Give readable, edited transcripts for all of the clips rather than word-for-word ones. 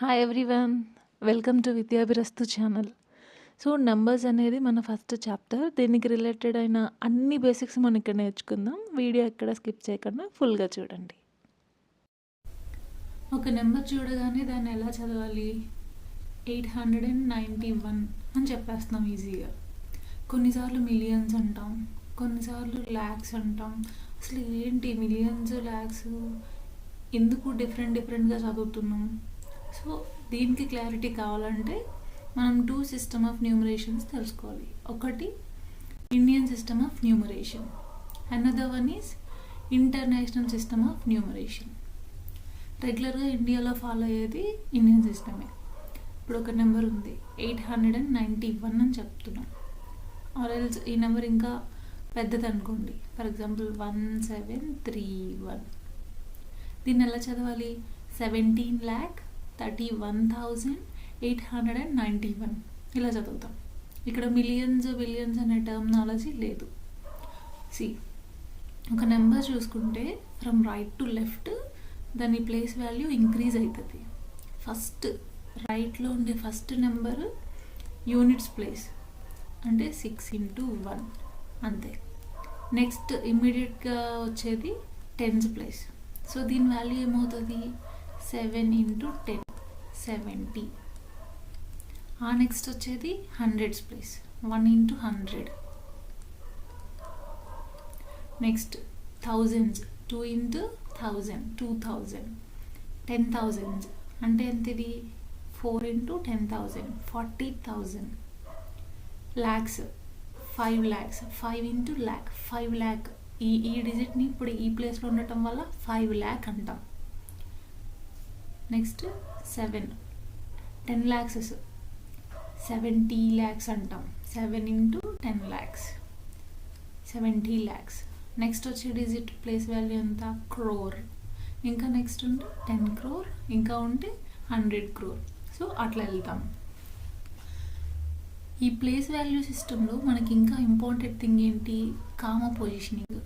Hi everyone, welcome to Vidyabhirastu channel. So numbers అనేది మన first chapter. దీనికి రిలేటెడ్ అయిన అన్ని బేసిక్స్ మనం ఇక్కడ నేర్చుకుందాం. వీడియో ఎక్కడ స్కిప్ చేయకుండా ఫుల్గా చూడండి. ఒక నెంబర్ చూడగానే దాన్ని ఎలా చదవాలి? 891 అని చెప్పేస్తున్నాం ఈజీగా. కొన్నిసార్లు మిలియన్స్ అంటాం, కొన్నిసార్లు ల్యాక్స్ అంటాం. అసలు ఏంటి మిలియన్స్ ల్యాక్స్ ఎందుకు డిఫరెంట్గా చదువుతున్నాం? సో దీనికి క్లారిటీ కావాలంటే మనం 2 సిస్టమ్ ఆఫ్ న్యూమరేషన్స్ తెలుసుకోవాలి. ఒకటి Indian system of numeration, another one is international system of numeration. రెగ్యులర్గా ఇండియాలో ఫాలో అయ్యేది ఇండియన్ సిస్టమే. ఇప్పుడు ఒక నెంబర్ ఉంది 891 అని చెప్తున్నాం. ఆర్ఎల్స్ ఈ నెంబర్ ఇంకా పెద్దది అనుకోండి, ఫర్ ఎగ్జాంపుల్ 1731. దీన్ని ఎలా చదవాలి? 17,31,891 ఇలా చదువుతాం. ఇక్కడ మిలియన్స్ బిలియన్స్ అనే టర్మినాలజీ లేదు. సి, ఒక నెంబర్ చూసుకుంటే ఫ్రమ్ రైట్ టు లెఫ్ట్ దాని ప్లేస్ వాల్యూ ఇంక్రీజ్ అవుతుంది. ఫస్ట్ రైట్లో ఉండే ఫస్ట్ నెంబర్ యూనిట్స్ ప్లేస్ అంటే 6 into 1 అంతే. నెక్స్ట్ ఇమ్మీడియట్గా వచ్చేది టెన్స్ ప్లేస్. సో దీని వాల్యూ ఏమవుతుంది? 7 into 10, 70. ఆ నెక్స్ట్ వచ్చేది hundreds place, 1 into 100. Next thousands, 2 into 1000, 2000. 10,000 అంటే ఎంతది? 4 into 10,000, 40,000. Lakhs, 5 lakhs, 5 into lakh, 5 lakh. ఈ డిజిట్ని ఇప్పుడు ఈ ప్లేస్లో ఉండటం వల్ల 5 lakh అంటాం. నెక్స్ట్ 7, 10 lakhs, 70 lakhs అంటాం. 7 into 10 lakhs, 70 lakhs. నెక్స్ట్ వచ్చే డిజిట్ ప్లేస్ వాల్యూ ఎంత? క్రోర్. ఇంకా నెక్స్ట్ ఉంటే 10 crore, ఇంకా ఉంటే 100 crore. సో అట్లా వెళ్తాం. ఈ ప్లేస్ వాల్యూ సిస్టంలో మనకి ఇంకా ఇంపార్టెంట్ థింగ్ ఏంటి? Comma positioning.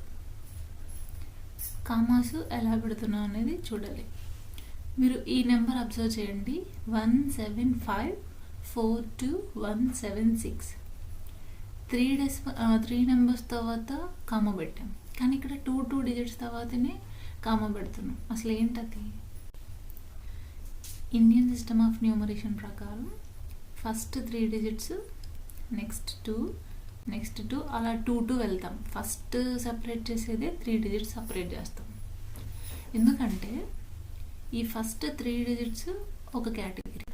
కామాస్ ఎలా పెడుతున్నాం అనేది చూడాలి. మీరు ఈ నెంబర్ అబ్జర్వ్ చేయండి, 175422176. 3 నెంబర్స్ తర్వాత కామా పెట్టాం, కానీ ఇక్కడ 2 డిజిట్స్ తర్వాతనే కామా పెడుతున్నాం. అసలు ఏంటది? ఇండియన్ సిస్టమ్ ఆఫ్ న్యూమరేషన్ ప్రకారం ఫస్ట్ 3 digits, నెక్స్ట్ 2 అలా 2 వెళ్తాం. ఫస్ట్ సపరేట్ చేసేదే 3 digits సపరేట్ చేస్తాం. ఎందుకంటే ఈ ఫస్ట్ 3 digits ఒక కేటగిరీ,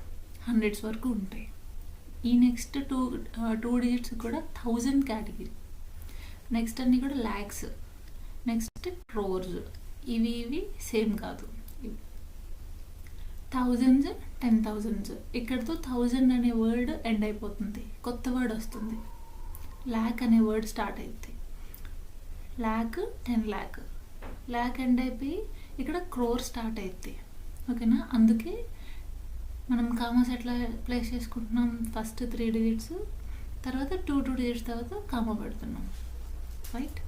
హండ్రెడ్స్ వరకు ఉంటాయి. ఈ నెక్స్ట్ 2 digits కూడా 1000 కేటగిరీ. నెక్స్ట్ అన్నీ కూడా ల్యాక్స్, నెక్స్ట్ క్రోర్స్. ఇవి సేమ్ కాదు. Thousands, 10,000s. ఇక్కడతో 1000 అనే వర్డ్ ఎండ్ అయిపోతుంది, కొత్త వర్డ్ వస్తుంది. ల్యాక్ అనే వర్డ్ స్టార్ట్ అవుతుంది. ల్యాక్, 10 lakh, ల్యాక్ ఎండ్ అయిపోయి ఇక్కడ క్రోర్ స్టార్ట్ అవుతుంది. ఓకేనా? అందుకే మనం కామాస్ ఎట్లా ప్లేస్ చేసుకుంటున్నాం? ఫస్ట్ 3 digits తర్వాత 2 digits తర్వాత కామా పెడుతున్నాం. రైట్?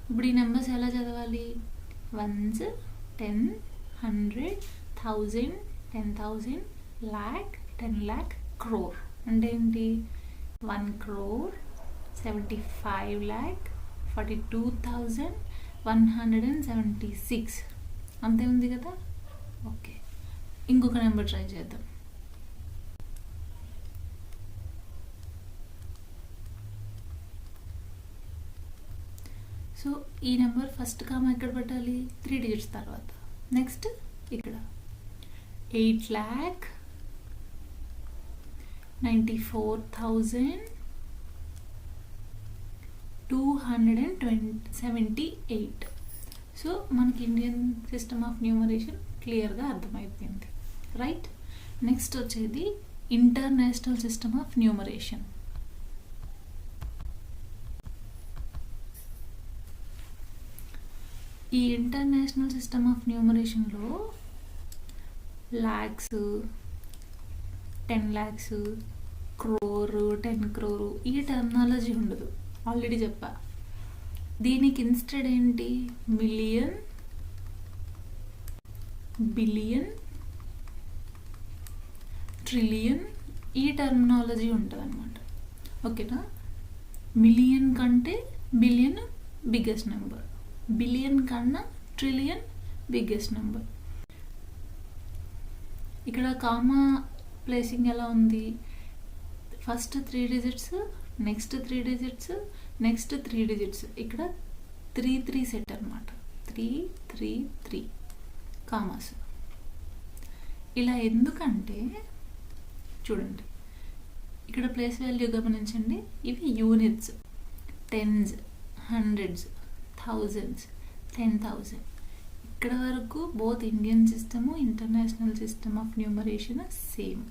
ఇప్పుడు ఈ నెంబర్స్ ఎలా చదవాలి? 1s, 10, 100, 1000, 10,000, lakh, 10 lakh, crore. అంటే ఏంటి? 1 crore, 75 lakh, 42,176. అంతే ఉంది కదా? ఓకే, ఇంకొక నెంబర్ ట్రై చేద్దాం. సో ఈ నెంబర్ ఫస్ట్ కామా ఎక్కడ పెట్టాలి? 3 digits తర్వాత. నెక్స్ట్ ఇక్కడ 8,94,278. సో మనకి ఇండియన్ సిస్టమ్ ఆఫ్ న్యూమరేషన్ క్లియర్గా అర్థమైపోయింది. రైట్? నెక్స్ట్ వచ్చేది ఇంటర్నేషనల్ సిస్టమ్ ఆఫ్ న్యూమరేషన్. ఈ ఇంటర్నేషనల్ సిస్టమ్ ఆఫ్ న్యూమరేషన్లో ల్యాక్స్, 10 lakhs, క్రోర్, 10 crore ఈ టర్మినాలజీ ఉండదు. ఆల్రెడీ చెప్పా. దీనికి ఇన్స్టెడ్ ఏంటి? మిలియన్, బిలియన్, ట్రిలియన్ ఈ టర్మినాలజీ ఉంటుంది అనమాట. ఓకేనా? మిలియన్ కంటే బిలియన్ బిగ్గెస్ట్ నెంబర్, బిలియన్ కన్నా ట్రిలియన్ బిగ్గెస్ట్ నెంబర్. ఇక్కడ కామా ప్లేసింగ్ ఎలా ఉంది? First 3 digits, next 3 digits, next 3 digits. ఇక్కడ 3 సెట్ అనమాట. 3 కామాస్. ఇలా ఎందుకంటే చూడండి, ఇక్కడ ప్లేస్ వాల్యూ గమనించండి. ఇవి యూనిట్స్, టెన్స్, హండ్రెడ్స్, థౌజండ్స్, 10,000. ఇక్కడ వరకు both Indian system, international system of numeration same.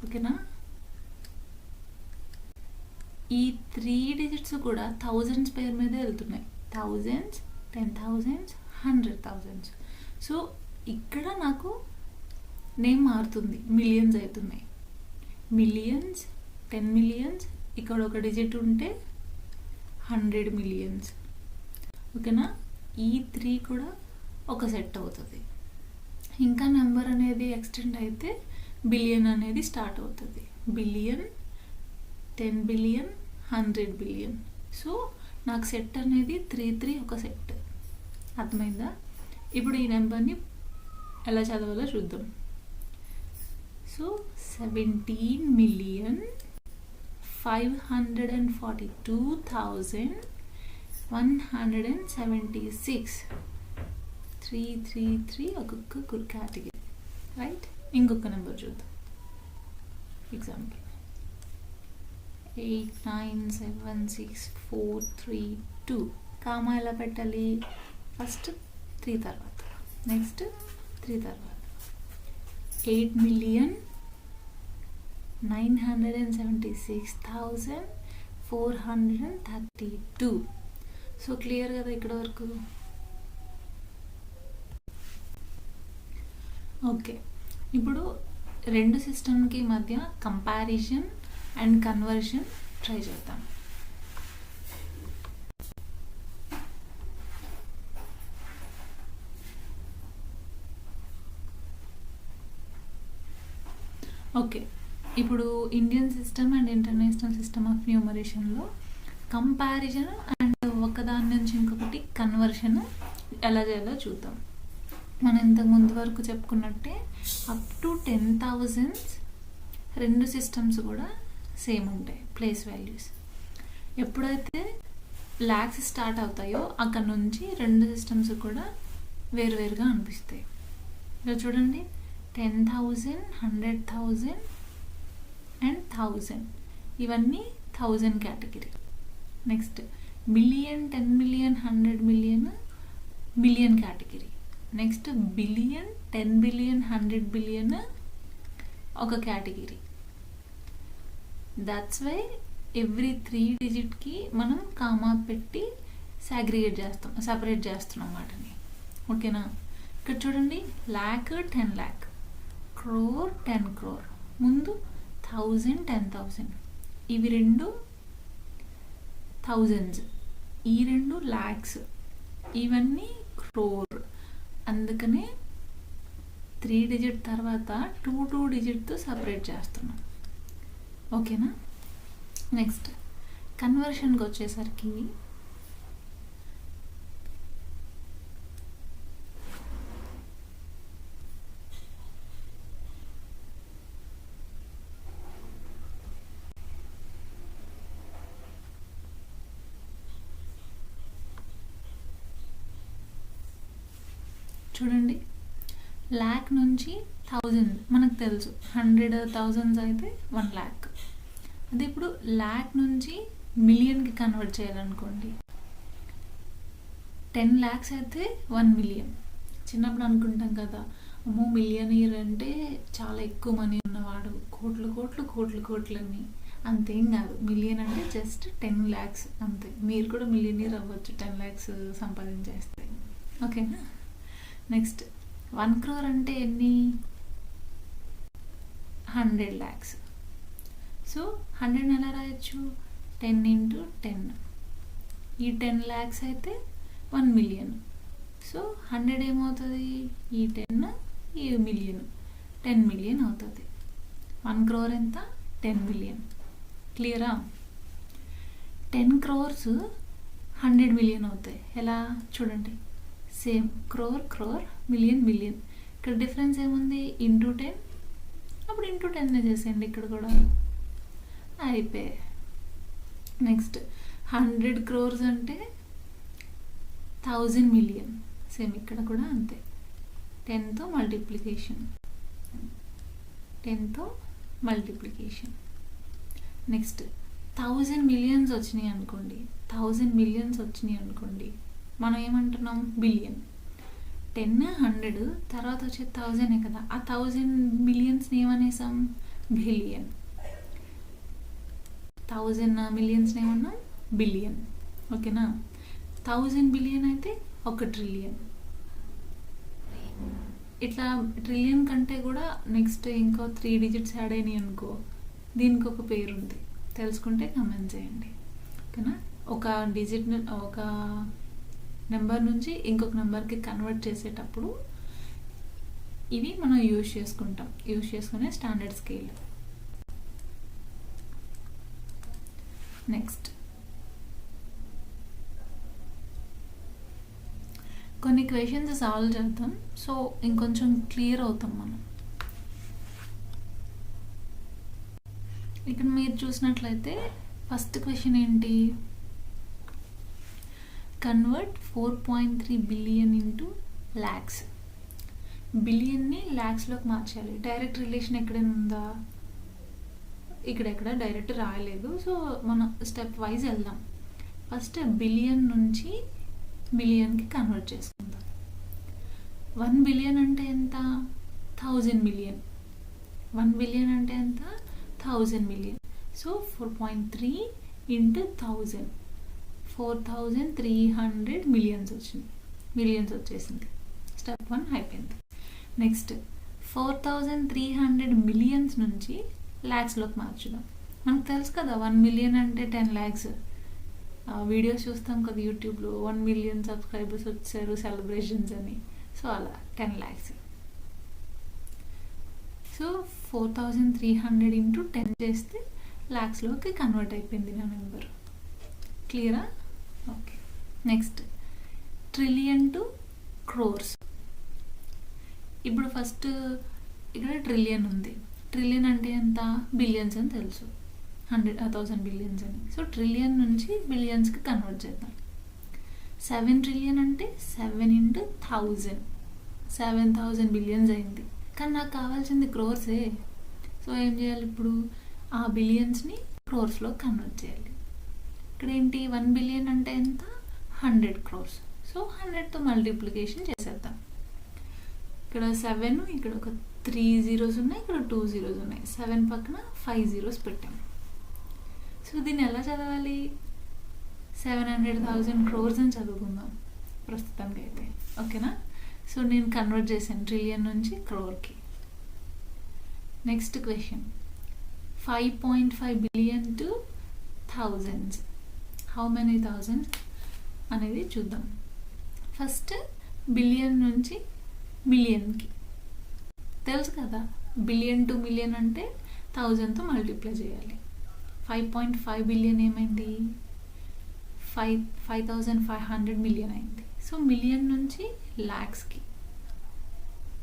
ఓకేనా? ఈ 3 డిజిట్స్ కూడా థౌజండ్స్ పేరు మీదే వెళ్తున్నాయి. థౌజండ్స్, 10,000, 100,000. సో ఇక్కడ నాకు నేమ్ మారుతుంది, మిలియన్స్ అవుతున్నాయి. మిలియన్స్, 10 మిలియన్స్, ఇక్కడ ఒక డిజిట్ ఉంటే 100 మిలియన్స్. ఓకేనా? ఈ 3 కూడా ఒక సెట్ అవుతుంది. ఇంకా నెంబర్ అనేది ఎక్స్టెండ్ అయితే బిలియన్ అనేది స్టార్ట్ అవుతుంది. Billion, 10 billion, 100 billion. సో నాకు సెట్ అనేది 3 ఒక సెట్. అర్థమైందా? ఇప్పుడు ఈ నెంబర్ని ఎలా చదవాలో చూద్దాం. సో 17,542,176. 3 ఒక్కొక్క కేటగిరీ. రైట్? ఇంకొక నెంబర్ చూద్దాం. ఎగ్జాంపుల్ 897643 కామా ఎలా పెట్టాలి? ఫస్ట్ 3 తర్వాత, నెక్స్ట్ 3 తర్వాత. 8,976,432. సో క్లియర్ కదా ఇక్కడ వరకు? ఓకే, ఇప్పుడు రెండు సిస్టమ్కి మధ్య కంపారిజన్ అండ్ కన్వర్షన్ ట్రై చేద్దాం. ఓకే, ఇప్పుడు Indian system and international system of న్యూమరేషన్లో కంపారిజన్ అండ్ ఒకదాని నుంచి ఇంకొకటి కన్వర్షన్ ఎలా చేయాలో చూద్దాం. మనం ఇంతకు ముందు వరకు చెప్పుకున్నట్టే అప్ టు 10,000 రెండు సిస్టమ్స్ కూడా సేమ్ ఉంటాయి ప్లేస్ వాల్యూస్. ఎప్పుడైతే ల్యాక్స్ స్టార్ట్ అవుతాయో అక్కడ నుంచి రెండు సిస్టమ్స్ కూడా వేరువేరుగా అనిపిస్తాయి. ఇలా చూడండి, 10,000, 100,000 అండ్ 1000 ఇవన్నీ 1000 category. Next million, 10 million, 100 million million category. Next billion, 10 billion, 100 billion ఒక కేటగిరీ. దట్స్ వై ఎవ్రీ 3 డిజిట్కి మనం కామా పెట్టి సాగ్రిగేట్ చేస్తాం, సపరేట్ చేస్తున్నాం వాటిని. ఓకేనా? ఇక్కడ చూడండి, ల్యాక్ 10 ల్యాక్, క్రోర్ 10 క్రోర్, ముందు 1000 10,000. ఇవి రెండు థౌజండ్స్, ఈ రెండు ల్యాక్స్, ఇవన్నీ క్రోర్. అందుకనే 3 డిజిట్ తర్వాత 2 డిజిట్తో సపరేట్ చేస్తున్నాం. ఓకేనా? నెక్స్ట్ కన్వర్షన్కి వచ్చేసరికి చూడండి, ల్యాక్ నుంచి 1000 మనకు తెలుసు, 100,000 అయితే 1 ల్యాక్. అదే ఇప్పుడు ల్యాక్ నుంచి మిలియన్కి కన్వర్ట్ చేయాలనుకోండి, 10 ల్యాక్స్ అయితే 1 మిలియన్. చిన్నప్పుడు అనుకుంటాం కదా, అమ్మో మిలియనీర్ అంటే చాలా ఎక్కువ మనీ ఉన్నవాడు, కోట్లు కోట్లు కోట్లు కోట్లని. అంతేం కాదు, మిలియన్ అంటే జస్ట్ 10 ల్యాక్స్ అంతే. మీరు కూడా మిలియనీర్ అవ్వచ్చు 10 ల్యాక్స్ సంపాదించేస్తే. ఓకేనా? నెక్స్ట్ 1 క్రోర్ అంటే ఎన్ని? 100 ల్యాక్స్. సో 100 ఎలా రాయొచ్చు? 10 into 10. ఈ 10 ల్యాక్స్ అయితే 1 మిలియన్. సో 100 ఏమవుతుంది? ఈ 10 ఈ మిలియన్. 10 మిలియన్ అవుతుంది. 1 crore ఎంత? 10 మిలియన్. క్లియరా? 10 crores 100 మిలియన్ అవుతాయి. ఎలా చూడండి, సేమ్ క్రోర్ మిలియన్. ఇక్కడ డిఫరెన్స్ ఏముంది? ఇంటూ 10. అప్పుడు ఇంటూ 10 చేసేయండి ఇక్కడ కూడా, అయిపోయాయి. నెక్స్ట్ 100 crores అంటే 1000 మిలియన్. సేమ్ ఇక్కడ కూడా అంతే, 10తో మల్టిప్లికేషన్. నెక్స్ట్ 1000 మిలియన్స్ వచ్చినాయి అనుకోండి, మనం ఏమంటున్నాం? బిలియన్. 10, 100 తర్వాత వచ్చే 1000 కదా, ఆ 1000 మిలియన్స్ని ఏమనేసాం? బిలియన్. 1000 మిలియన్స్ని ఏమన్నాం? బిలియన్. ఓకేనా? 1000 బిలియన్ అయితే 1 ట్రిలియన్. ఇట్లా ట్రిలియన్ కంటే కూడా నెక్స్ట్ ఇంకో 3 digits యాడ్ అయినాయి అనుకో, దీనికి ఒక పేరు ఉంది, తెలుసుకుంటే కమెంట్ చేయండి. ఓకేనా? ఒక డిజిట్, ఒక నెంబర్ నుంచి ఇంకొక నెంబర్కి కన్వర్ట్ చేసేటప్పుడు ఇవి మనం యూజ్ చేసుకునే స్టాండర్డ్ స్కేల్. నెక్స్ట్ కొన్ని క్వశ్చన్స్ సాల్వ్ చేద్దాం, సో ఇంకొంచెం క్లియర్ అవుతాం మనం. ఇక్కడ మీరు చూసినట్లయితే ఫస్ట్ క్వశ్చన్ ఏంటి? Convert 4.3 billion into lakhs. బిలియన్ని ల్యాక్స్లోకి మార్చాలి. డైరెక్ట్ రిలేషన్ ఎక్కడైనా ఉందా? ఇక్కడెక్కడ డైరెక్ట్ రాయలేదు, సో మనం స్టెప్ వైజ్ వెళ్దాం. ఫస్ట్ బిలియన్ నుంచి మిలియన్కి కన్వర్ట్ చేసుకుందాం. 1 బిలియన్ అంటే ఎంత? 1000 మిలియన్. 1 బిలియన్ అంటే ఎంత? 1000 మిలియన్. సో 4.3 ఇంటూ 1000, 4300 మిలియన్స్ వచ్చేసింది. స్టెప్ 1 అయిపోయింది. నెక్స్ట్ 4300 మిలియన్స్ నుంచి ల్యాక్స్లోకి మార్చుదాం. మనకు తెలుసు కదా 1 మిలియన్ అంటే 10 lakhs. వీడియోస్ చూస్తాం కదా యూట్యూబ్లో, 1 మిలియన్ సబ్స్క్రైబర్స్ వచ్చారు సెలబ్రేషన్స్ అని. సో అలా 10 lakhs. సో 4300 ఇంటూ 10 చేస్తే ల్యాక్స్లోకి కన్వర్ట్ అయిపోయింది నా నెంబర్. క్లియరా? Okay. Next trillion to crores. ఇప్పుడు ఫస్ట్ ఇక్కడ ట్రిలియన్ ఉంది. ట్రిలియన్ అంటే ఎంత? బిలియన్స్ అని తెలుసు, 1000 బిలియన్స్ అని. సో ట్రిలియన్ నుంచి బిలియన్స్కి కన్వర్ట్ చేద్దాం. 7 ట్రిలియన్ అంటే 7 ఇంటూ 1000, 7000 బిలియన్స్ అయింది. కానీ నాకు కావాల్సింది క్రోర్సే. సో ఏం చేయాలి ఇప్పుడు? ఆ బిలియన్స్ని క్రోర్స్లో కన్వర్ట్ చేయాలి. ఇక్కడ ఏంటి? 1 బిలియన్ అంటే ఎంత? 100 crores. సో 100తో మల్టిప్లికేషన్ చేసేద్దాం. ఇక్కడ 7, ఇక్కడ ఒక 3 zeros ఉన్నాయి, ఇక్కడ 2 zeros ఉన్నాయి. 7 పక్కన 5 zeros పెట్టాము. సో దీన్ని ఎలా చదవాలి? 700,000 crores అని చదువుకుందాం ప్రస్తుతానికి అయితే. ఓకేనా? సో నేను కన్వర్ట్ చేశాను ట్రిలియన్ నుంచి క్రోర్కి. Next question 5.5 billion to thousands. How many thousands అనేది చూద్దాం. ఫస్ట్ బిలియన్ నుంచి మిలియన్కి తెలుసు కదా, బిలియన్ టు మిలియన్ అంటే 1000తో మల్టిప్లై చేయాలి. 5.5 బిలియన్ ఏమైంది? 5500 మిలియన్ అయింది. సో మిలియన్ నుంచి ల్యాక్స్కి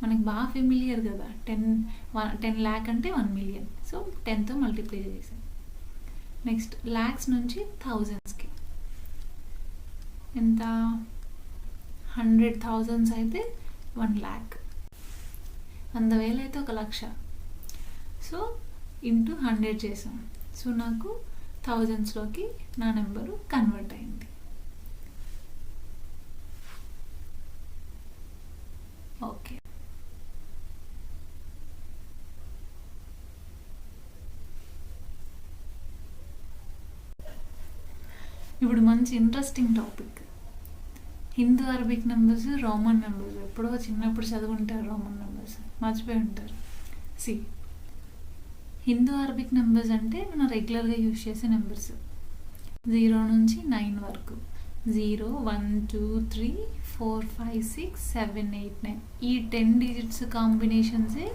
మనకి బాగా ఫెమిలియర్ కదా, 10 lakh అంటే 1 మిలియన్. సో 10తో మల్టిప్లై చేసాం. నెక్స్ట్ ల్యాక్స్ నుంచి థౌజండ్స్కి ఎంత? 100,000 అయితే 1 lakh, 100,000 అయితే 1,00,000. సో ఇంటూ 100 చేసాం. సో నాకు థౌజండ్స్లోకి నా నెంబరు కన్వర్ట్ అయింది. ఓకే. ఇప్పుడు మంచి interesting topic, Hindu Arabic numbers, Roman numbers. ఎప్పుడో చిన్నప్పుడు చదువుంటారు రోమన్ నెంబర్స్, మర్చిపోయి ఉంటారు. సి, హిందూ అరబిక్ నెంబర్స్ అంటే మనం రెగ్యులర్గా యూజ్ చేసే నెంబర్స్ 0 నుంచి 9 వరకు. 0, 1, 2, 3, 4, 5, 6, 7, 8, 9 ఈ 10 digits కాంబినేషన్సే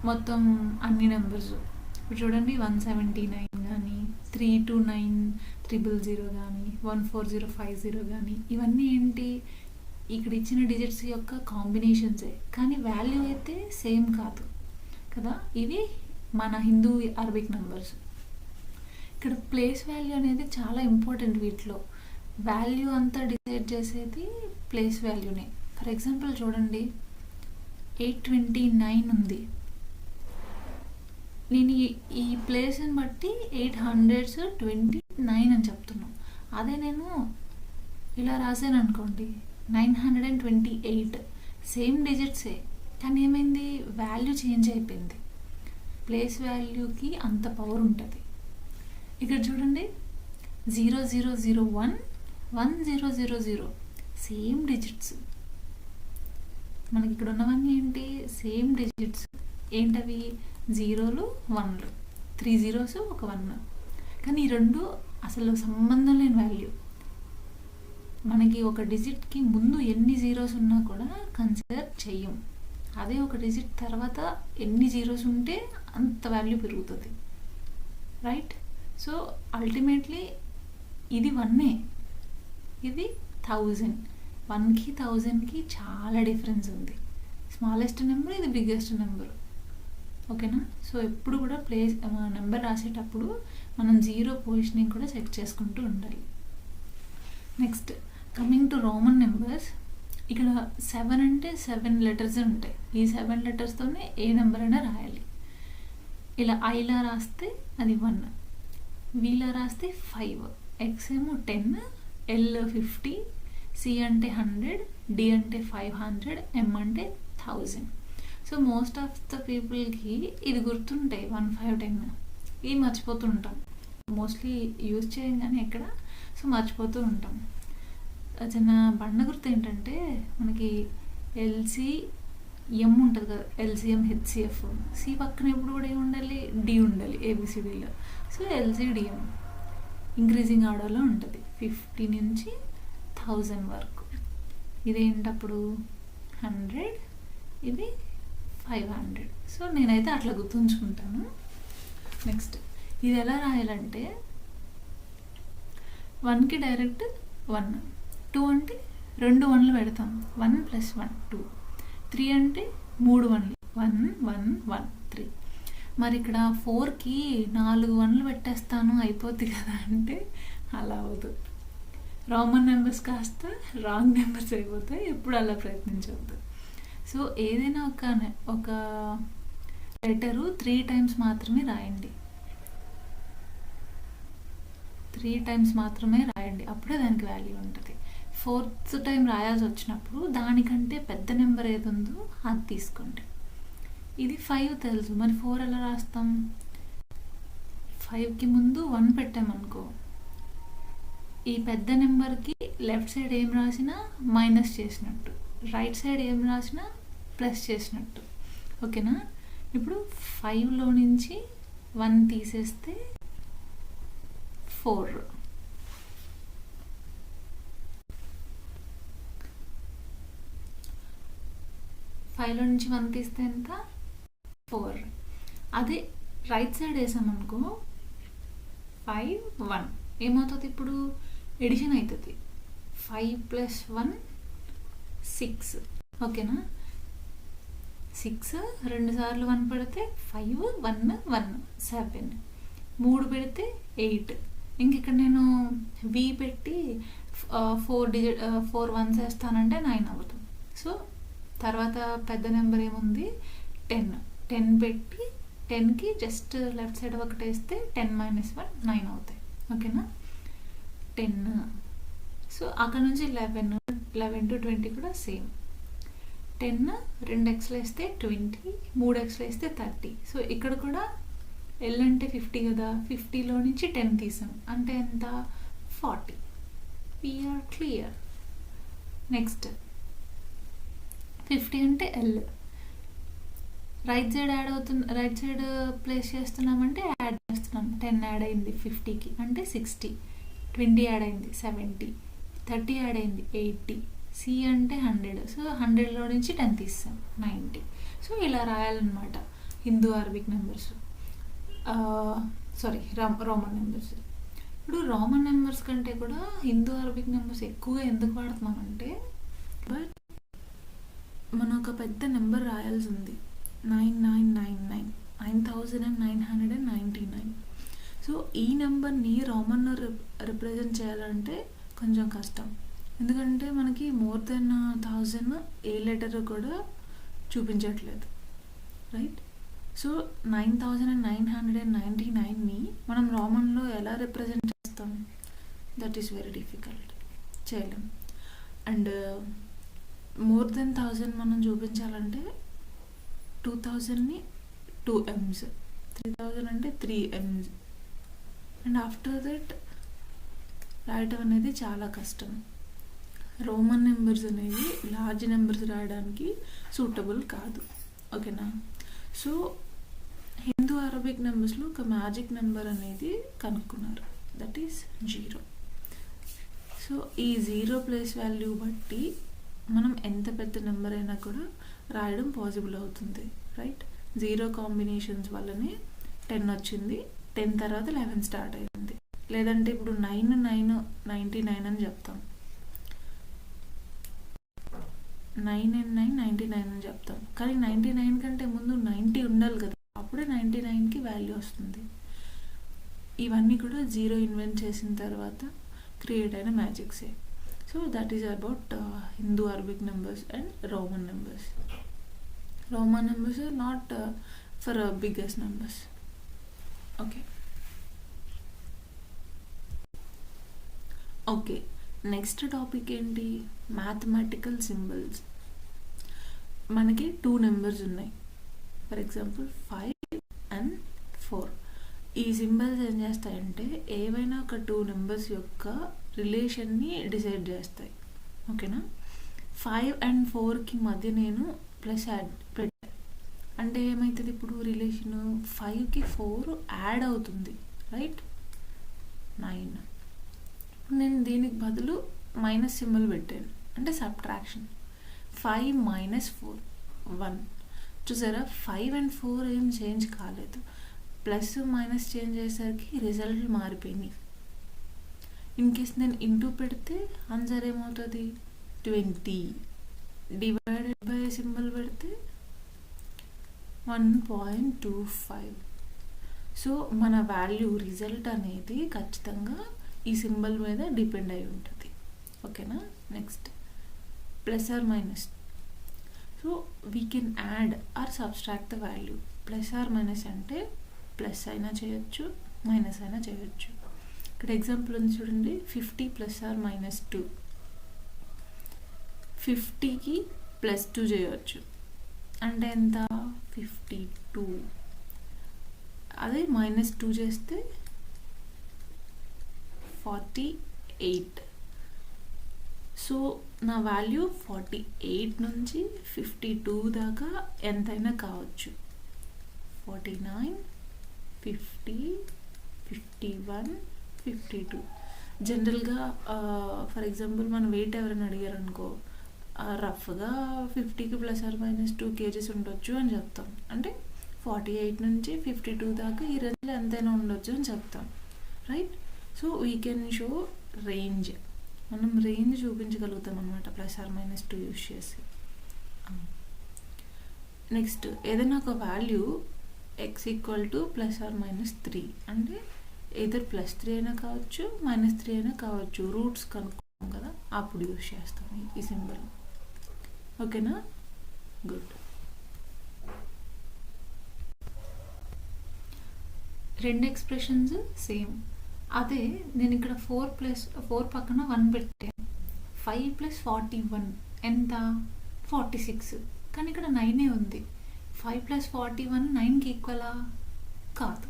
మొత్తం అన్ని నెంబర్స్. ఇప్పుడు చూడండి 179 కానీ 32900 కానీ 14050 కానీ ఇవన్నీ ఏంటి, ఇక్కడ ఇచ్చిన డిజిట్స్ యొక్క కాంబినేషన్సే, కానీ వాల్యూ అయితే సేమ్ కాదు కదా. ఇవి మన హిందూ అరబిక్ నెంబర్స్. ఇక్కడ ప్లేస్ వాల్యూ అనేది చాలా ఇంపార్టెంట్. వీటిలో వాల్యూ అంతా డిసైడ్ చేసేది ప్లేస్ వాల్యూనే. ఫర్ ఎగ్జాంపుల్ చూడండి 829 ఉంది, నేను ఈ ప్లేస్ని బట్టి 829 అని చెప్తున్నాను. అదే నేను ఇలా రాసాను అనుకోండి 928, సేమ్ డిజిట్సే, కానీ ఏమైంది, వాల్యూ చేంజ్ అయిపోయింది. ప్లేస్ వాల్యూకి అంత పవర్ ఉంటుంది. ఇక్కడ చూడండి 0001 1000 సేమ్ డిజిట్స్. మనకి ఇక్కడ ఉన్నవన్నీ ఏంటి, సేమ్ డిజిట్స్. ఏంటవి, 0లు 1లు, 3 zeros ఒక 1. కానీ ఈ రెండు అసలు సంబంధం లేని వాల్యూ. మనకి ఒక డిజిట్కి ముందు ఎన్ని జీరోస్ ఉన్నా కూడా కన్సిడర్ చెయ్యం. అదే ఒక డిజిట్ తర్వాత ఎన్ని జీరోస్ ఉంటే అంత వాల్యూ పెరుగుతుంది, రైట్. సో అల్టిమేట్లీ ఇది 1, ఇది 1000. 1కి 1000కి చాలా డిఫరెన్స్ ఉంది. స్మాలెస్ట్ నెంబర్, ఇది బిగ్గెస్ట్ నెంబర్, ఓకేనా. సో ఎప్పుడు కూడా ప్లేస్ నెంబర్ రాసేటప్పుడు మనం జీరో పొజిషనింగ్ కూడా చెక్ చేసుకుంటూ ఉండాలి. Next coming to Roman numbers. ఇక్కడ 7 అంటే 7 లెటర్స్ ఉంటాయి. ఈ 7 లెటర్స్తోనే ఏ నెంబర్ అయినా రాయాలి. ఇలా ఐలా రాస్తే అది 1, వీలా రాస్తే 5, ఎక్స్ ఏమో 10, ఎల్ 50, సి అంటే 100, డి అంటే 500, ఎం అంటే 1000. సో మోస్ట్ ఆఫ్ ద పీపుల్కి ఇది గుర్తుంటాయి 1, 5, 10. ఇవి మర్చిపోతూ ఉంటాం, మోస్ట్లీ యూజ్ చేయం కానీ ఎక్కడ, సో మర్చిపోతూ ఉంటాం. చిన్న బండ గుర్తు ఏంటంటే మనకి ఎల్సిఎం ఉంటుంది కదా, ఎల్సిఎం హెచ్సిఎఫ్. సి పక్కన ఎప్పుడు కూడా ఏమి ఉండాలి, డి ఉండాలి ఏబిసిడిలో. సో ఎల్సిడిఎం ఇంక్రీజింగ్ ఆర్డర్లో ఉంటుంది 50 నుంచి 1000 వరకు. ఇదేంటప్పుడు 100, ఇది 500. సో నేనైతే అట్లా గుర్తుంచుకుంటాను. నెక్స్ట్ ఇది ఎలా రాయాలంటే 1కి డైరెక్ట్ 1, 2 అంటే 2 1లు పెడతాం, 1 + 1 2, 3 అంటే 3 1లు 1 1 1 3. మరి ఇక్కడ 4కి 4 1లు పెట్టేస్తాను అయిపోద్ది కదా అంటే అలా అవ్వదు. రోమన్ నెంబర్స్ కాస్త రాంగ్ నెంబర్స్ అయిపోతాయి, ఎప్పుడు అలా ప్రయత్నించవద్దు. సో ఏదైనా ఒక లెటరు 3 times మాత్రమే రాయండి, 3 times మాత్రమే రాయండి, అప్పుడే దానికి వాల్యూ ఉంటుంది. 4th time రాయాల్సి వచ్చినప్పుడు దానికంటే పెద్ద నెంబర్ ఏది ఉందో అది తీసుకోండి. ఇది 5 తెలుసు, మరి 4 ఎలా రాస్తాం, 5కి ముందు 1 పెట్టామనుకో, ఈ పెద్ద నెంబర్కి లెఫ్ట్ సైడ్ ఏం రాసినా మైనస్ చేసినట్టు, రైట్ సైడ్ ఏం రాసినా ప్లస్ చేసినట్టు, ఓకేనా. ఇప్పుడు 5లో నుంచి 1 తీసేస్తే 4, 5లో నుంచి 1 తీస్తే ఎంత, 4. అదే రైట్ సైడ్ వేసామనుకో 5 1 ఏమవుతుంది, ఇప్పుడు ఎడిషన్ అవుతుంది. 5 + 1 6, ఓకేనా. 6 2 సార్లు 1 పెడితే 5 1 1 7, 3 పెడితే 8. ఇంకెక్కడ నేను వి పెట్టి 4 1s వేస్తానంటే 9 అవుతుంది. సో తర్వాత పెద్ద నెంబర్ ఏముంది 10 పెట్టి 10కి జస్ట్ లెఫ్ట్ సైడ్ ఒకటి వేస్తే 10 - 1 9 అవుతాయి, ఓకేనా. 10. సో అక్కడ నుంచి 11 to 20 కూడా సేమ్. 10 2 x'లు వేస్తే 20, 3 x'లు వేస్తే 30. సో ఇక్కడ కూడా ఎల్ అంటే 50 కదా, 50లో నుంచి 10 తీసాం అంటే ఎంత, 40. We are clear. నెక్స్ట్ 50 అంటే ఎల్, రైట్ సైడ్ యాడ్ అవుతుంది, రైట్ సైడ్ ప్లేస్ చేస్తున్నామంటే యాడ్ చేస్తున్నాం. 10 యాడ్ అయింది 50కి అంటే 60, 20 యాడ్ అయింది 70, 30 యాడ్ అయింది 80, సి అంటే 100. సో 100లో నుంచి 10 తీస్తాం 90. సో ఇలా రాయాలన్నమాట. Hindu Arabic numbers, Roman numbers. ఇప్పుడు రోమన్ నెంబర్స్ కంటే కూడా హిందూ అరబిక్ నెంబర్స్ ఎక్కువగా ఎందుకు వాడుతున్నామంటే, బట్ మనం ఒక పెద్ద నెంబర్ రాయాల్సి ఉంది, 9999. సో ఈ నెంబర్ని రోమన్లో రిప్రజెంట్ చేయాలంటే కొంచెం కష్టం, ఎందుకంటే మనకి మోర్ దెన్ 1000 ఏ లెటర్ కూడా చూపించట్లేదు, రైట్? సో 9999ని మనం రోమన్లో ఎలా రిప్రజెంట్ చేస్తాం? దట్ ఈస్ వెరీ డిఫికల్ట్, చేయలేం. అండ్ మోర్ దెన్ 1000 మనం చూపించాలంటే 2000ని 2 M's, 3000 అంటే 3 M's. అండ్ ఆఫ్టర్ దట్ రాయటం అనేది చాలా కష్టం. రోమన్ నెంబర్స్ అనేవి లార్జ్ నెంబర్స్ రాయడానికి సూటబుల్ కాదు, ఓకేనా? సో హిందూ అరబిక్ నెంబర్స్లో ఒక మ్యాజిక్ నెంబర్ అనేది కనుక్కున్నారు, దట్ ఈస్ 0. సో ఈ 0 ప్లేస్ వాల్యూ బట్టి మనం ఎంత పెద్ద నెంబర్ అయినా కూడా రాయడం పాసిబుల్ అవుతుంది, రైట్? 0 కాంబినేషన్స్ వల్లనే 10 వచ్చింది, 10 తర్వాత 11 స్టార్ట్ అయింది. లేదంటే ఇప్పుడు 99 అని చెప్తాం, 9 and 9 99 అని చెప్తాం, కానీ 99 కంటే ముందు 90 ఉండాలి కదా, అప్పుడే 99కి వాల్యూ వస్తుంది. ఇవన్నీ కూడా 0 ఇన్వెంట్ చేసిన తర్వాత క్రియేట్ అయిన మ్యాజిక్సే. So that is about Hindu Arabic numbers and Roman numbers. Roman numbers are not for biggest numbers, okay. Next topic ఏంటి? Mathematical symbols. మనకి 2 నెంబర్స్ ఉన్నాయి, ఫర్ ఎగ్జాంపుల్ 5 and 4. ఈ సింబల్స్ ఏం చేస్తాయంటే ఏవైనా ఒక 2 నెంబర్స్ యొక్క రిలేషన్ని డిసైడ్ చేస్తాయి, ఓకేనా? 5 and 4కి మధ్య నేను ప్లస్ యాడ్ పెట్టాను అంటే ఏమవుతుంది? ఇప్పుడు రిలేషన్ 5కి 4 యాడ్ అవుతుంది, రైట్? 9. నేను దీనికి బదులు మైనస్ సింబల్ పెట్టాను అంటే సబ్ట్రాక్షన్. 5 - 4 1. చూసారా, 5 and 4 ఏం చేంజ్ కాలేదు, ప్లస్ మైనస్ చేంజ్ అయ్యేసరికి రిజల్ట్ మారిపోయినాయి. ఇన్ కేస్ నేను ఇంటూ పెడితే ఆన్సర్ ఏమవుతుంది? 20. డివైడెడ్ బై సింబల్ పెడితే 1.25. సో మన వాల్యూ రిజల్ట్ అనేది ఖచ్చితంగా ఈ సింబల్ మీద డిపెండ్ అయి ఉంటుంది, ఓకేనా? Next plus or minus. So we can add or subtract the value. Plus or minus అంటే ప్లస్ అయినా చేయొచ్చు, మైనస్ అయినా చేయొచ్చు. ఇక్కడ ఎగ్జాంపుల్ ఉంది చూడండి, 50 + - 2. 50కి +2 చేయవచ్చు అంటే ఎంత? 52. అదే -2 చేస్తే 48. సో నా వాల్యూ 48 నుంచి 52 దాకా ఎంతైనా కావచ్చు. 49, 50, 51, 52. జనరల్గా ఫర్ ఎగ్జాంపుల్ మన వెయిట్ ఎవరైనా అడిగారు అనుకో, రఫ్గా 50కి +2 kgs ఉండొచ్చు అని చెప్తాం. అంటే 48 నుంచి 52 దాకా ఈ రేంజ్లో ఎంతైనా ఉండొచ్చు అని చెప్తాం, right? So we can show range, మనం రేంజ్ చూపించగలుగుతాం అనమాట +or-2 యూస్ చేసి. నెక్స్ట్ ఏదైనా ఒక వాల్యూ x = +or-3 అంటే ఏదర్ +3 అయినా కావచ్చు, -3 అయినా కావచ్చు, రూట్స్ కనుక్కోం కదా, అప్పుడు యూస్ చేస్తాం ఈ సింబల్, ఓకేనా? గుడ్. రెండు ఎక్స్ప్రెషన్స్ సేమ్. అదే నేను ఇక్కడ 4 పక్కన 1 పెట్టాను. 5 + 41 ఎంత? 46. కానీ ఇక్కడ 9 ఉంది. 5 + 41 9కి ఈక్వలా? కాదు,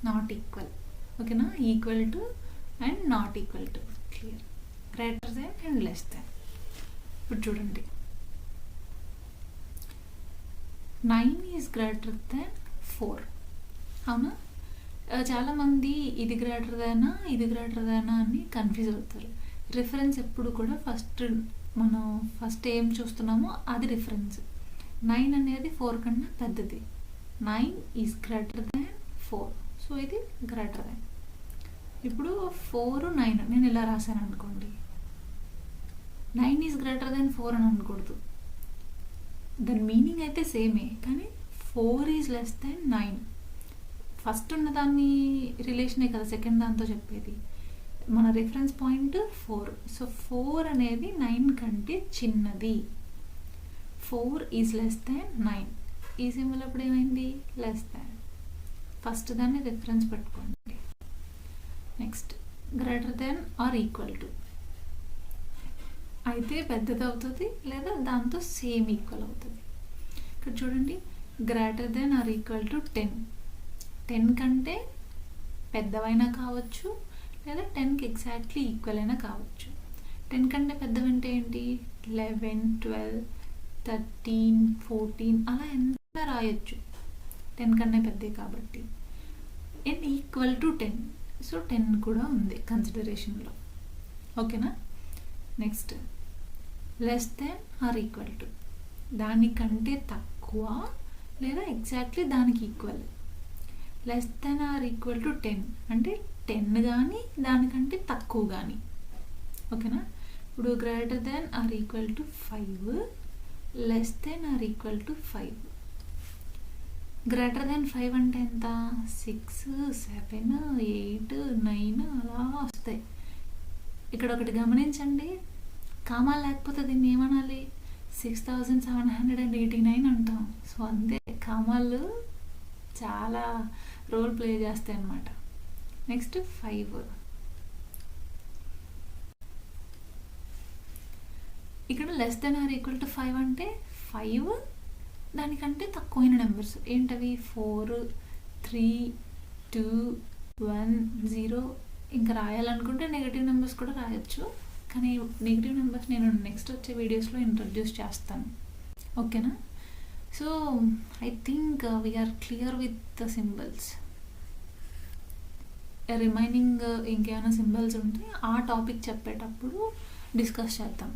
నాట్ ఈక్వల్, ఓకేనా? Equal to and not equal to, clear. Greater than and less than. ఇప్పుడు చూడండి, 9 ఈజ్ గ్రేటర్ దాన్ 4, అవునా? చాలామంది ఇది గ్రేటర్ దానా ఇది గ్రేటర్ దానా అని కన్ఫ్యూజ్ అవుతారు. రిఫరెన్స్ ఎప్పుడు కూడా మనం ఫస్ట్ ఏం చూస్తున్నామో అది రిఫరెన్స్. 9 అనేది 4 కన్నా పెద్దది, 9 ఈజ్ గ్రేటర్ దాన్ 4. సో ఇది గ్రేటర్ దాన్. ఇప్పుడు 4 9 నేను ఇలా రాశాను అనుకోండి, 9 ఈజ్ గ్రేటర్ దాన్ 4 అని అనకూడదు. దాని మీనింగ్ అయితే సేమే, కానీ 4 ఈజ్ లెస్ దాన్ 9. ఫస్ట్ ఉన్న దాన్ని రిలేషనే కదా సెకండ్ దాంతో చెప్పేది. మన రిఫరెన్స్ పాయింట్ 4. సో 4 అనేది 9 కంటే చిన్నది. 4 ఈజ్ లెస్ దాన్ 9. ఈ సింబల్ అప్పుడు ఏమైంది? Less than. ఫస్ట్ దాన్ని రిఫరెన్స్ పెట్టుకోండి. Next greater than or equal to అయితే పెద్దది అవుతుంది, లేదా దాంతో సేమ్ ఈక్వల్ అవుతుంది. ఇక్కడ చూడండి, greater than or equal to 10. 10 కంటే పెద్దవైనా కావచ్చు, లేదా 10కి ఎగ్జాక్ట్లీ ఈక్వల్ అయినా కావచ్చు. 10 కంటే పెద్దవంటే ఏంటి? 11, 12, 13, 14 అలా ఎంత రాయొచ్చు, 10 కన్నా పెద్దే కాబట్టి. And equal to 10. సో 10 కూడా ఉంది కన్సిడరేషన్లో. ఓకేనా? Next less than or equal to, దానికంటే తక్కువ లేదా ఎగ్జాక్ట్లీ దానికి equal. Less than or equal to 10 అంటే 10 కానీ దానికంటే తక్కువ కానీ. ఓకేనా? ఇప్పుడు greater than or equal to 5, less than or equal to 5. Greater than 5 అంటే ఎంత? 6, 7, 8, 9 అలా వస్తాయి. ఇక్కడ ఒకటి గమనించండి, కామా లేకపోతే దీన్ని ఏమనాలి? 6789 అంటాం. సో అంతే, కామాలు చాలా రోల్ ప్లే చేస్తాయి అన్నమాట. నెక్స్ట్ 5. ఇక్కడ less than or equal to 5 అంటే 5 దానికంటే తక్కువైన నెంబర్స్ ఏంటవి? 4, 3, 2, 1, 0. ఇంకా రాయాలనుకుంటే నెగిటివ్ నెంబర్స్ కూడా రాయొచ్చు, కానీ నెగిటివ్ నెంబర్స్ నేను నెక్స్ట్ వచ్చే వీడియోస్లో ఇంట్రడ్యూస్ చేస్తాను. ఓకేనా? So I think we're clear with the symbols. Remaining ఇంకేమైనా సింబల్స్ ఉంటే ఆ టాపిక్ చెప్పేటప్పుడు డిస్కస్ చేద్దాం.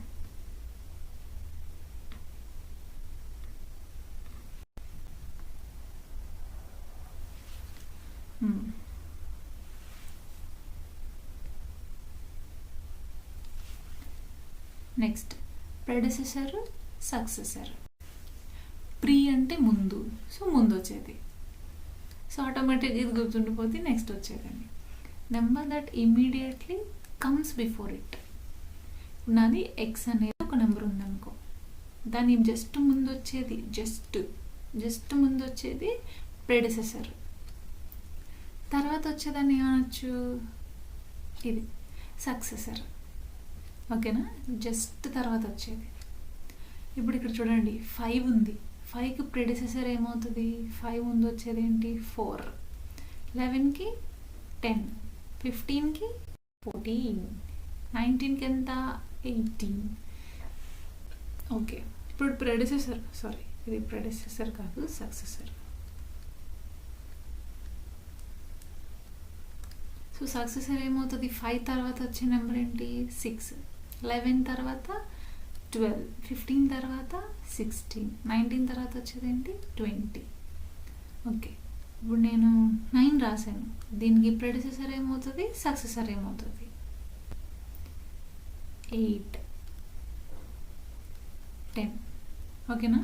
Next predecessor, successor. ప్రీ అంటే ముందు, సో ముందు వచ్చేది. సో ఆటోమేటిక్గా ఇది గుర్తుండిపోతే నెక్స్ట్ వచ్చేదండి. Number that immediately comes before it. నాది ఎక్స్ అనేది ఒక నెంబర్ ఉందనుకో, దాని జస్ట్ ముందు వచ్చేది జస్ట్ ముందు వచ్చేది ప్రెడెసెసర్. తర్వాత వచ్చేదాన్ని ఏమనొచ్చు? ఇది సక్సెసర్. ఓకేనా? జస్ట్ తర్వాత వచ్చేది. ఇప్పుడు ఇక్కడ చూడండి, 5 ఉంది. 5కి ప్రెడెసెసర్ ఏమవుతుంది? 5 ముందు వచ్చేది ఏంటి? 4. 11కి 10, 15కి 14, 19కి ఎంత? 18. ఓకే, ఇప్పుడు ప్రెడెసెసర్, సారీ ఇది ప్రెడెసెసర్ కాదు, సక్సెసర్. సో సక్సెసర్ ఏమవుతుంది? 5 తర్వాత వచ్చే నెంబర్ ఏంటి? 6. 11 తర్వాత 12, 15 తర్వాత 16, 19 తర్వాత వచ్చేది ఏంటి? 20. ఓకే, ఇప్పుడు నేను 9 రాశాను. దీనికి ప్రెడెసెసర్ ఏమవుతుంది? సక్సెసర్ ఏమవుతుంది? 8, 10. ఓకేనా?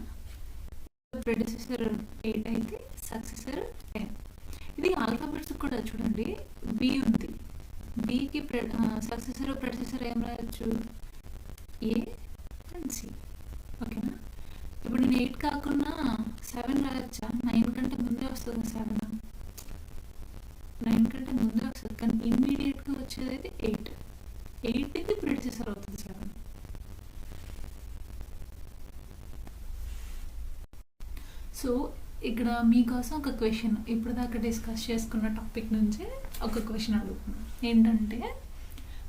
ప్రెడెసెసర్ 8 అయితే సక్సెసర్ 10. ఇది ఆల్ఫాబెట్స్ కూడా చూడండి, బి ఉంది. బికి సక్సెసర్ ప్రెడెసెసర్ ఏం రాయొచ్చు? A and C. ఓకేనా? ఇప్పుడు నేను 8 కాకుండా 7 రాయొచ్చా? 9 కంటే ముందే వస్తుంది 7. 9 కంటే ముందే వస్తుంది, కానీ ఇమ్మీడియట్గా వచ్చేది అయితే 8. 8కి ప్రెడెసెసర్ అవుతుంది 7. సో ఇక్కడ మీకోసం ఒక క్వశ్చన్, ఇప్పుడు దాకా డిస్కస్ చేసుకున్న టాపిక్ నుంచే ఒక క్వశ్చన్ అడుగుతున్నాను. ఏంటంటే,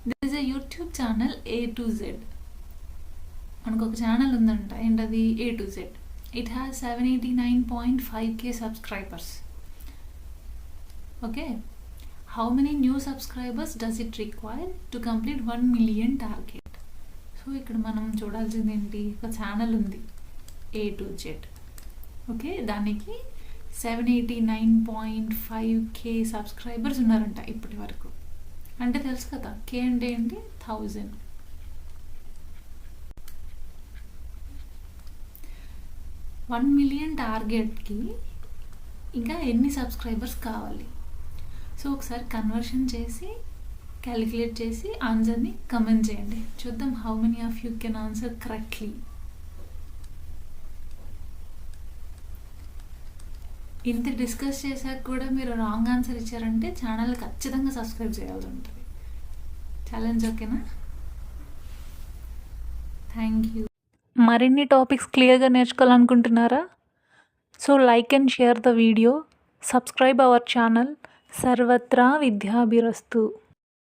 this is a YouTube channel A to Z. మనకు ఒక ఛానల్ ఉందంట, ఏంటది? A to Z. It has 789.5K subscribers. Okay, how many new subscribers does it require to complete 1 million target? So ఇక్కడ మనం చూడాల్సింది ఏంటి? ఒక ఛానల్ ఉంది A to Z. ఓకే, దానికి 789.5K సబ్స్క్రైబర్స్ ఉన్నారంట ఇప్పటి వరకు. అంటే తెలుసు కదా, కే అంటే ఏంటి, 1000. 1 మిలియన్ టార్గెట్కి ఇంకా ఎన్ని సబ్స్క్రైబర్స్ కావాలి? సో ఒకసారి కన్వర్షన్ చేసి క్యాలిక్యులేట్ చేసి ఆన్సర్ని కమెంట్ చేయండి. చూద్దాం how many of you can answer correctly. ఇంత డిస్కస్ చేశాక కూడా మీరు రాంగ్ ఆన్సర్ ఇచ్చారంటే ఛానల్ ఖచ్చితంగా సబ్స్క్రైబ్ చేయాల్సి ఉంటుంది. ఛాలెంజ్ ఓకేనా? Thank you. మరిన్ని టాపిక్స్ క్లియర్గా నేర్చుకోవాలనుకుంటున్నారా? So like and share the video, subscribe our channel. సర్వత్రా విద్యాభిరస్తు.